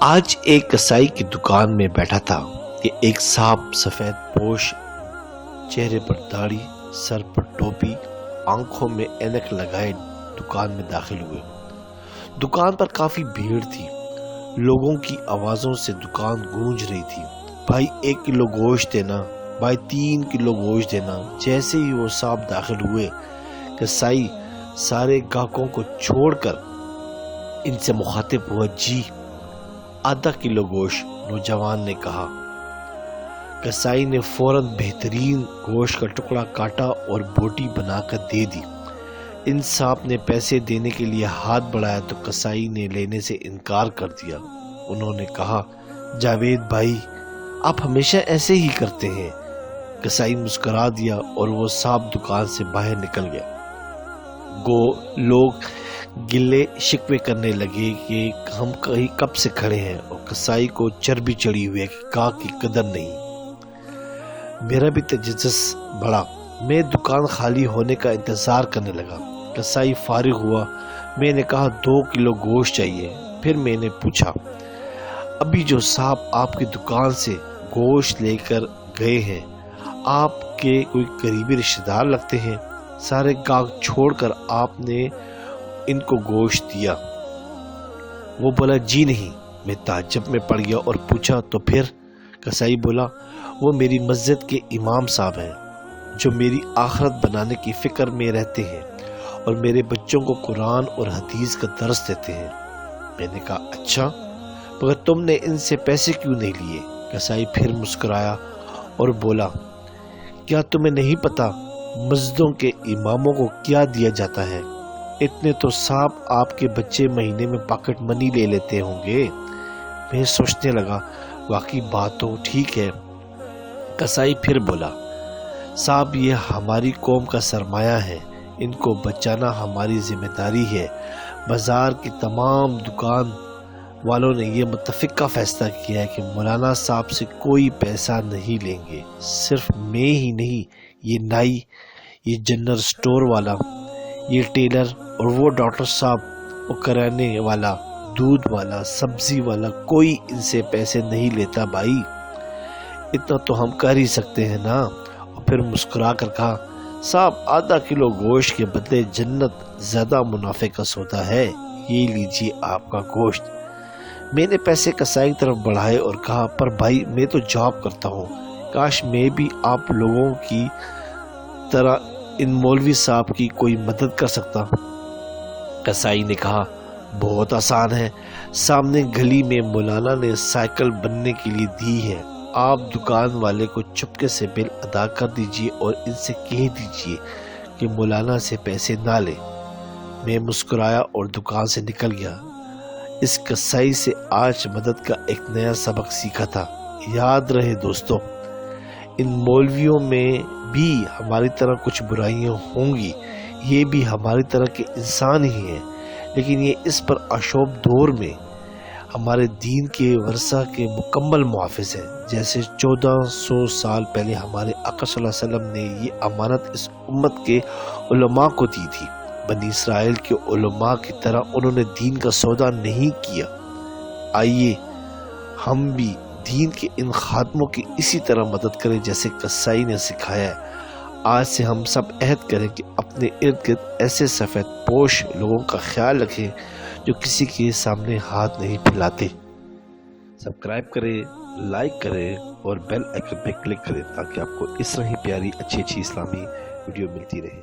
آج ایک کسائی کی دکان میں بیٹھا تھا کہ ایک صاحب سفید پوش، چہرے پر داڑھی، سر پر ٹوپی، آنکھوں میں اینک لگائے دکان میں داخل ہوئے۔ دکان پر کافی بھیڑ تھی، لوگوں کی آوازوں سے دکان گونج رہی تھی۔ بھائی 1 کلو گوشت دینا، بھائی 3 کلو گوشت دینا۔ جیسے ہی وہ صاحب داخل ہوئے، کسائی سارے گاہکوں کو چھوڑ کر ان سے مخاطب ہوا۔ جی ½ کلو گوشت، نوجوان نے کہا۔ کسائی نے فوراً بہترین گوشت کا ٹکڑا کاٹا اور بوٹی بنا کر دے دی۔ ان صاحب نے پیسے دینے کے لیے ہاتھ بڑھایا تو کسائی نے لینے سے انکار کر دیا۔ انہوں نے کہا، جاوید بھائی آپ ہمیشہ ایسے ہی کرتے ہیں۔ کسائی مسکرا دیا اور وہ صاحب دکان سے باہر نکل گیا۔ لوگ گلے شکوے کرنے لگے کہ ہم کب سے کھڑے ہیں اور کسائی کو چربی چڑھی ہوئی ہے کہ گاہ کی قدر نہیں۔ میرا بھی تجسس بڑھا، میں دکان خالی ہونے کا انتظار کرنے لگا۔ کسائی فارغ ہوا، میں نے کہا 2 کلو گوشت چاہیے۔ پھر میں نے پوچھا، ابھی جو صاحب آپ کی دکان سے گوشت لے کر گئے ہیں آپ کے کوئی قریبی رشتہ دار لگتے ہیں؟ سارے گاہک چھوڑ کر آپ نے ان کو گوشت دیا؟ وہ بولا، جی نہیں۔ میں تعجب میں پڑ گیا اور پوچھا، تو پھر؟ کسائی بولا، وہ میری مسجد کے امام صاحب ہیں جو میری آخرت بنانے کی فکر میں رہتے ہیں اور میرے بچوں کو قرآن اور حدیث کا درس دیتے ہیں۔ میں نے کہا، اچھا، مگر تم نے ان سے پیسے کیوں نہیں لیے؟ کسائی پھر مسکرایا اور بولا، کیا تمہیں نہیں پتا مسجدوں کے اماموں کو کیا دیا جاتا ہے؟ اتنے تو صاحب آپ کے بچے مہینے میں پاکٹ منی لے لیتے ہوں گے۔ میں سوچنے لگا، واقعی بات تو ٹھیک ہے۔ کسائی پھر بولا، صاحب یہ ہماری قوم کا سرمایہ ہے، ان کو بچانا ہماری ذمہ داری ہے۔ بازار کی تمام دکان والوں نے یہ متفقہ فیصلہ کیا ہے کہ مولانا صاحب سے کوئی پیسہ نہیں لیں گے۔ صرف میں ہی نہیں، یہ نائی، یہ جنرل سٹور والا، یہ ٹیلر اور وہ ڈاکٹر صاحب، وہ کرانے والا، دودھ والا، سبزی والا، کوئی ان سے پیسے نہیں لیتا۔ بھائی اتنا تو ہم کر ہی سکتے ہیں نا۔ اور پھر مسکرا کر کہا، صاحب ½ کلو گوشت کے بدلے جنت زیادہ منافع کا سودا ہے، یہ لیجیے آپ کا گوشت۔ میں نے پیسے کسائی طرف بڑھائے اور کہا، پر بھائی میں تو جاب کرتا ہوں، کاش میں بھی آپ لوگوں کی طرح ان مولوی صاحب کی کوئی مدد کر سکتا۔ کسائی نے کہا، بہت آسان ہے، سامنے گلی میں مولانا نے سائیکل بننے کے لیے دی ہے، آپ دکان والے کو چپکے سے بل ادا کر دیجئے اور ان سے کہہ دیجئے کہ مولانا سے پیسے نہ لے۔ میں مسکرایا اور دکان سے نکل گیا۔ اس کسائی سے آج مدد کا ایک نیا سبق سیکھا تھا۔ یاد رہے دوستو، ان مولویوں میں بھی ہماری طرح کچھ برائیاں ہوں گی، یہ بھی ہماری طرح کے انسان ہی ہیں، لیکن یہ اس پر آشوب دور میں ہمارے دین کے ورثہ کے مکمل محافظ ہیں۔ جیسے 1400 سال پہلے ہمارے آقا صلی اللہ علیہ وسلم نے یہ امانت اس امت کے علماء کو دی تھی۔ بنی اسرائیل کے علماء کی طرح انہوں نے دین کا سودا نہیں کیا۔ آئیے ہم بھی دین کے ان خادموں کی اسی طرح مدد کریں جیسے کسائی نے سکھایا ہے۔ آج سے ہم سب عہد کریں کہ اپنے ارد گرد ایسے سفید پوش لوگوں کا خیال رکھیں جو کسی کے سامنے ہاتھ نہیں پھیلاتے۔ سبسکرائب کریں، لائک کریں اور بیل آئیکن پہ کلک کریں تاکہ آپ کو اس طرح ہی پیاری اچھی اسلامی ویڈیو ملتی رہے۔